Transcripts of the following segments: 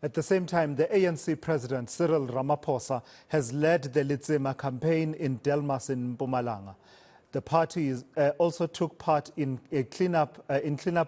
At the same time, the ANC President Cyril Ramaphosa has led the Letsema campaign in Delmas in Mpumalanga. The party also took part in cleanup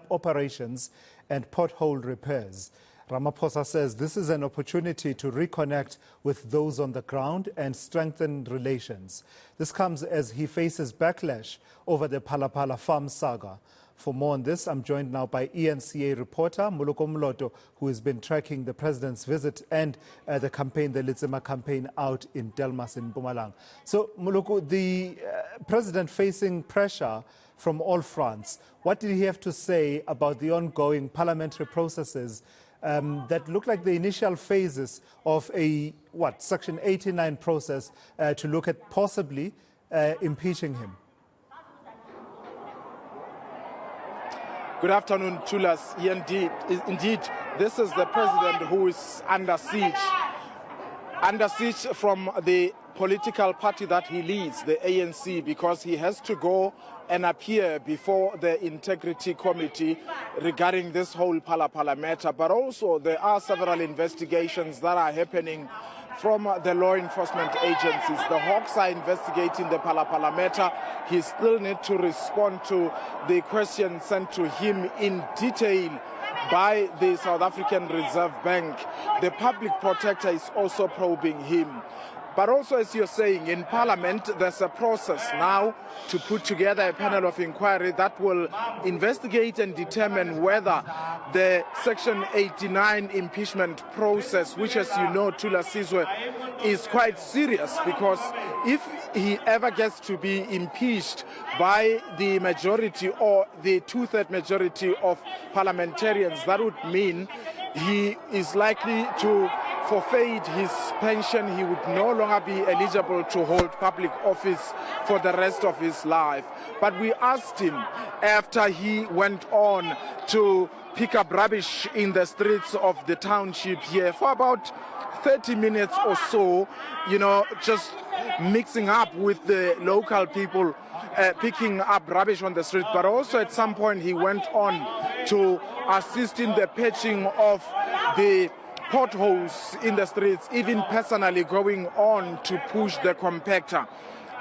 operations and pothole repairs. Ramaphosa says this is an opportunity to reconnect with those on the ground and strengthen relations. This comes as he faces backlash over the Phala farm saga. For more on this, I'm joined now by eNCA reporter Moloko Moloto, who has been tracking the president's visit and the Letsema campaign out in Delmas in Mpumalanga. So, Moloko, the president facing pressure from all fronts. What did he have to say about the ongoing parliamentary processes that look like the initial phases of a, Section 89 process to look at possibly impeaching him? Good afternoon, Tulas. Indeed, this is the president who is under siege from the political party that he leads, the ANC, because he has to go and appear before the Integrity Committee regarding this whole Phala matter. But also there are several investigations that are happening from the law enforcement agencies. The Hawks are investigating the Phala matter. He still needs to respond to the questions sent to him in detail by the South African Reserve Bank. The public protector is also probing him. But also, as you're saying, in Parliament, there's a process now to put together a panel of inquiry that will investigate and determine whether the Section 89 impeachment process, which, as you know, Tula Sizwe, is quite serious, because if he ever gets to be impeached by the majority or the two-third majority of parliamentarians, that would mean he is likely to forfeit his pension. He would no longer be eligible to hold public office for the rest of his life. But we asked him, after he went on to pick up rubbish in the streets of the township here for about 30 minutes or so, just mixing up with the local people, picking up rubbish on the street. But also at some point he went on to assist in the patching of the potholes in the streets, even personally going on to push the compactor.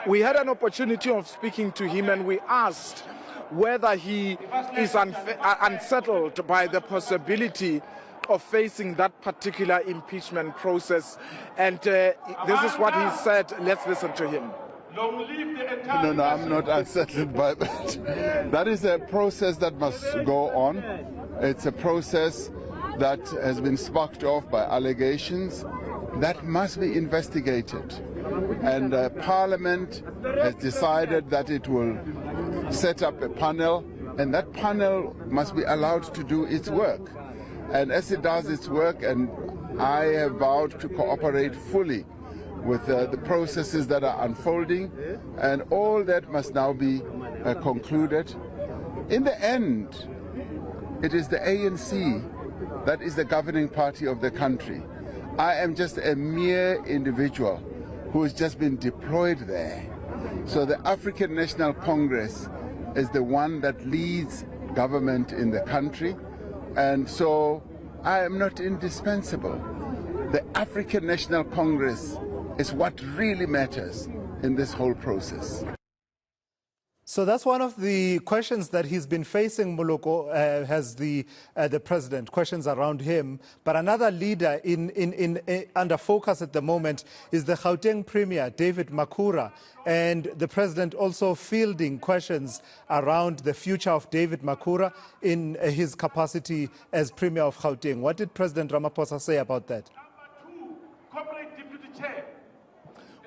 We had an opportunity of speaking to him, and we asked whether he is unsettled by the possibility of facing that particular impeachment process. And this is what he said. Let's listen to him. No, I'm not unsettled by that. That is a process that must go on. It's a process that has been sparked off by allegations that must be investigated. And Parliament has decided that it will set up a panel, and that panel must be allowed to do its work. And as it does its work, and I have vowed to cooperate fully with the processes that are unfolding, and all that must now be concluded. In the end, it is the ANC that is the governing party of the country. I am just a mere individual who has just been deployed there. So the African National Congress is the one that leads government in the country, and so I am not indispensable. The African National Congress is what really matters in this whole process. So that's one of the questions that he's been facing, Moloko, has the president, questions around him. But another leader under focus at the moment is the Gauteng Premier, David Makura. And the president also fielding questions around the future of David Makura in his capacity as Premier of Gauteng. What did President Ramaphosa say about that?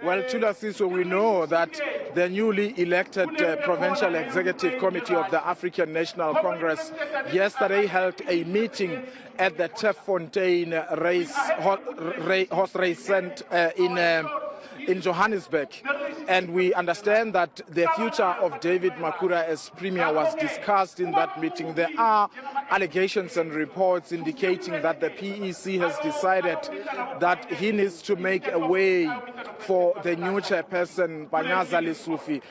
Well, Tula Sizwe, we know that the newly elected Provincial Executive Committee of the African National Congress yesterday held a meeting at the Fontaine horse race center in Johannesburg. And we understand that the future of David Makura as Premier was discussed in that meeting. There are allegations and reports indicating that the PEC has decided that he needs to make a way for the new chairperson, Banyaza Lesufi,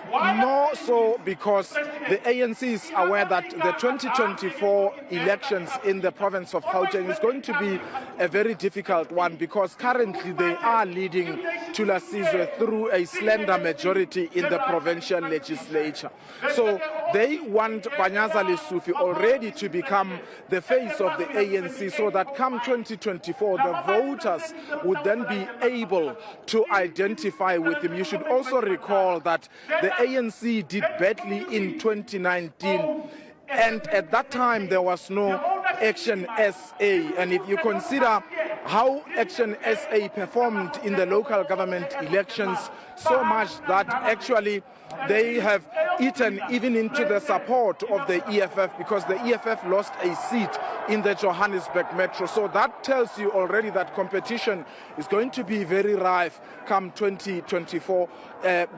More so because the ANC is aware that the 2024 elections in the province of Gauteng is going to be a very difficult one, because currently they are leading Thula Sizwe through a slender majority in the provincial legislature. So they want Panyaza Lesufi already to become the face of the ANC, so that come 2024 the voters would then be able to identify with him. You should also recall that the ANC did badly in 2019, and at that time there was no Action SA. And if you consider how Action SA performed in the local government elections, so much that actually they have eaten even into the support of the EFF, because the EFF lost a seat in the Johannesburg Metro. So that tells you already that competition is going to be very rife come 2024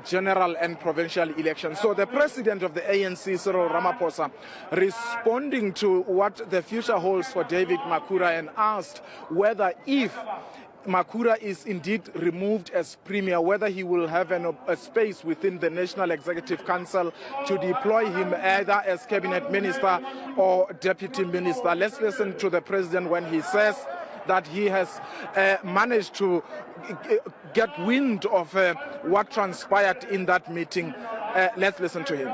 general and provincial elections. So the president of the ANC, Cyril Ramaphosa, responding to what the future holds for David Makura, and asked whether if Makura is indeed removed as premier, whether he will have a space within the National Executive Council to deploy him either as cabinet minister or deputy minister. Let's listen to the president when he says that he has managed to get wind of what transpired in that meeting. Let's listen to him.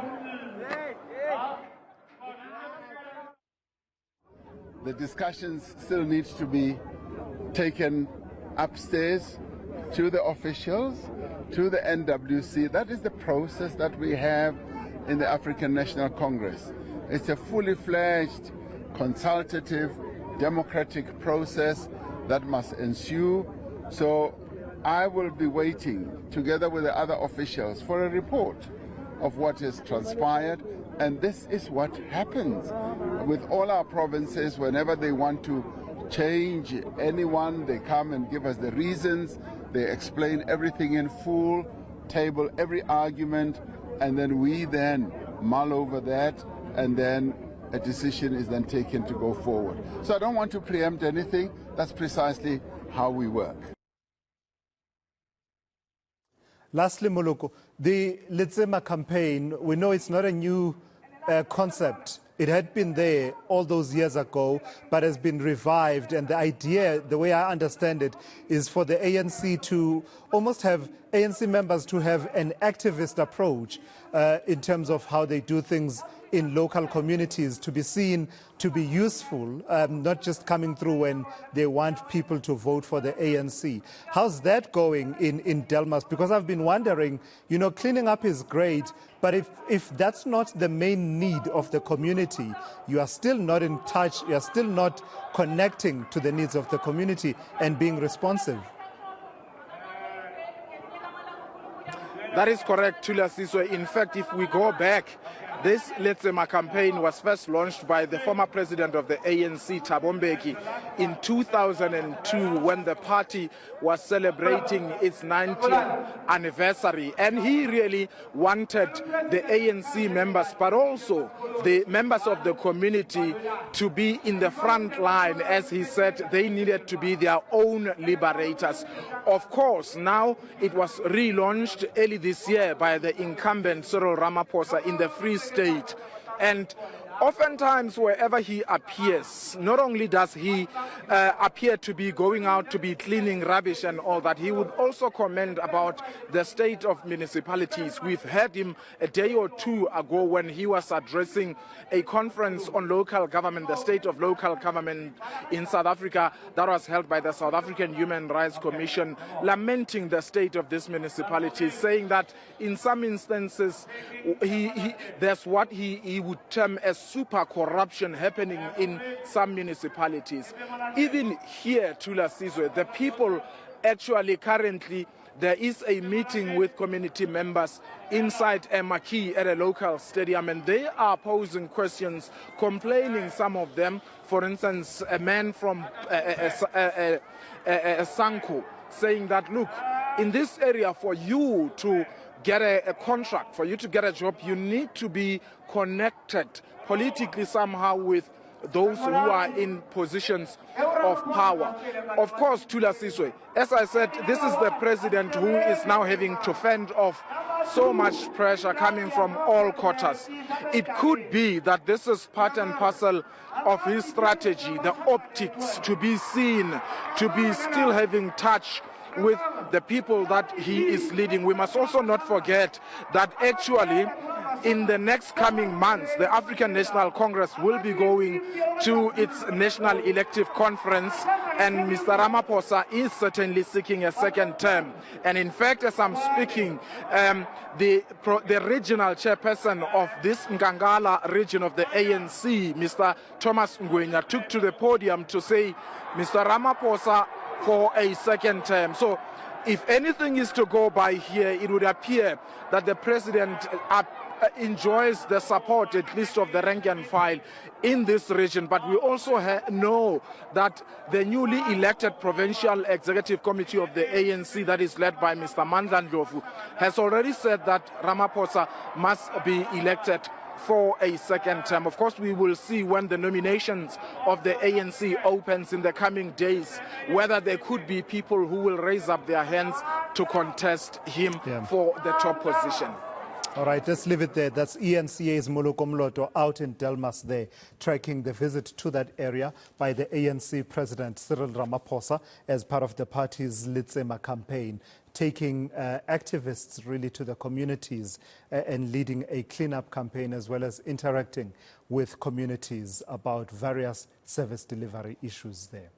The discussions still need to be taken upstairs to the officials, to the NWC. That is the process that we have in the African National Congress. It's a fully fledged, consultative, democratic process that must ensue. So I will be waiting, together with the other officials, for a report of what has transpired. And this is what happens with all our provinces. Whenever they want to change anyone, they come and give us the reasons, they explain everything in full, table every argument, and then we then mull over that, and then a decision is then taken to go forward. So I don't want to preempt anything. That's precisely how we work. Lastly, Moloko, the Letsema campaign, we know it's not a new concept. It had been there all those years ago, but has been revived. And the idea, the way I understand it, is for the ANC to almost have ANC members to have an activist approach in terms of how they do things in local communities, to be seen to be useful, not just coming through when they want people to vote for the ANC. How's that going in Delmas? Because I've been wondering, you know, cleaning up is great, but if that's not the main need of the community, you are still not in touch, you are still not connecting to the needs of the community and being responsive. That is correct, Thula Sizwe. In fact, if we go back, this Letsema campaign was first launched by the former president of the ANC, Thabo Mbeki, in 2002, when the party was celebrating its 90th anniversary. And he really wanted the ANC members, but also the members of the community, to be in the front line. As he said, they needed to be their own liberators. Of course, now it was relaunched early this year by the incumbent Cyril Ramaphosa in the Free State. And oftentimes, wherever he appears, not only does he appear to be going out to be cleaning rubbish and all that, he would also comment about the state of municipalities. We've heard him a day or two ago when he was addressing a conference on local government, the state of local government in South Africa, that was held by the South African Human Rights Commission, lamenting the state of these municipalities, saying that in some instances there's what he would term as super corruption happening in some municipalities. Even here, Thula Sizwe, the people actually currently, there is a meeting with community members inside a marquee at a local stadium, and they are posing questions, complaining, some of them. For instance, a man from Sanko saying that, look, in this area, for you to get a contract, for you to get a job, you need to be connected politically somehow with those who are in positions of power. Of course, Thula Sizwe, as I said, this is the president who is now having to fend off so much pressure coming from all quarters. It could be that this is part and parcel of his strategy, the optics, to be seen, to be still having touch with the people that he is leading. We must also not forget that actually in the next coming months, the African National Congress will be going to its national elective conference, and Mr. Ramaphosa is certainly seeking a second term. And in fact, as I'm speaking, the regional chairperson of this Nkangala region of the ANC, Mr. Thomas Ngwenya, took to the podium to say, Mr. Ramaphosa for a second term. So if anything is to go by here, it would appear that the president enjoys the support, at least of the rank and file in this region. But we also know that the newly elected Provincial Executive Committee of the ANC, that is led by Mr. Mandla Ndlovu, has already said that Ramaphosa must be elected for a second term. Of course, we will see when the nominations of the ANC opens in the coming days, whether there could be people who will raise up their hands to contest him for the top position. All right, let's leave it there. That's eNCA's Moloko Moloto out in Delmas there, tracking the visit to that area by the ANC President Cyril Ramaphosa as part of the party's Letsema campaign, taking activists really to the communities and leading a cleanup campaign, as well as interacting with communities about various service delivery issues there.